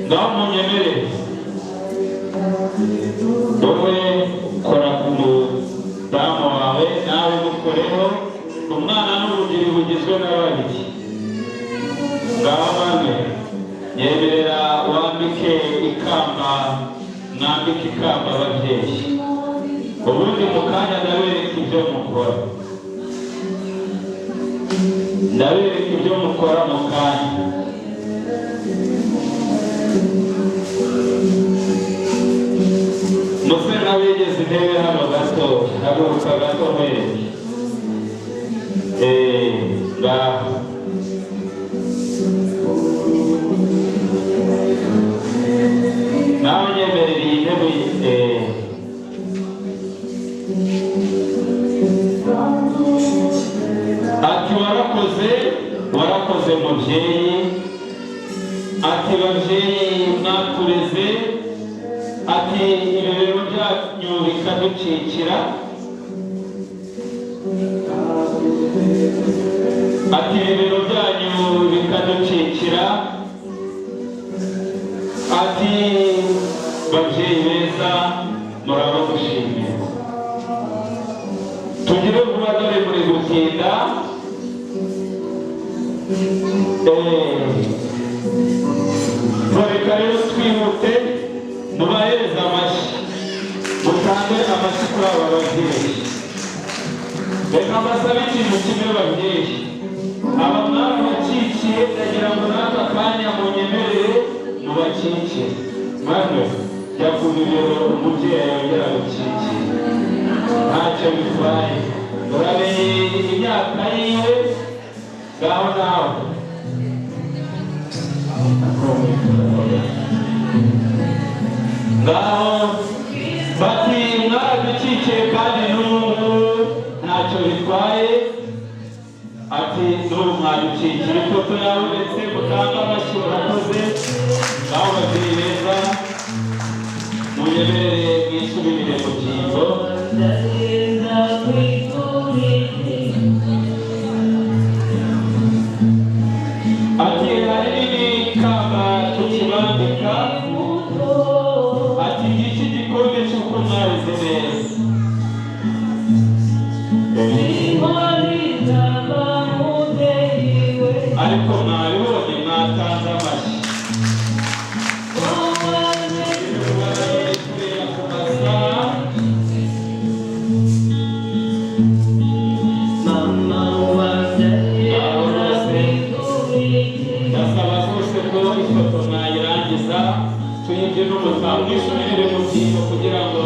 ngaho munyemere wowe kora ku mudamu wawe nawe mukoreho umwana n'ubugiri bugizwe na babiri ngaho bane yemerera wambike ikamba mwambike ikamba ababyeyi ubundi mu kanya ndabereka ibyo mukora mu kanya musore nawe yigeze intebe hano gato haguruka gato mwereke ngaho nawe nyemerera iyi ntebe ati warakoze mubyeyi ati babyeyi mwatureze ati ibibero byanyu bikaducikira ati ibibero byanyu bikaducikira ati babyeyi beza muraba gushimira tugire vuba dore muri gutinda reka rero twihute mubahereza amashyi mutange amashyi kuri aba babyeyi reka mbasabe ikintu kimwe babyeyi aba mwana bacikiye ndagira ngo n'aka kanya munyemerere mubacikiye mwana jya ku bibero umubyeyi yongera gucikiye ntacyo bitwaye uramenye imyaka yiwe ngaho nawe ngaho bati mwaraducikiye kandi n'ubu ntacyo bitwaye ati n'ubu mwaducikiye ifoto yawe ndetse mutanga amashyi urakoze ngaho babyeyi beza munyemerere mwisubirire mu byimbo ati hari n'ikamba tukibambika ati ngiki igikombe cy'uko mwabize neza ariko mwabibonye mwatanze amashyi tuyibye n'umutambwe isubirire mu byimbo kugira ngo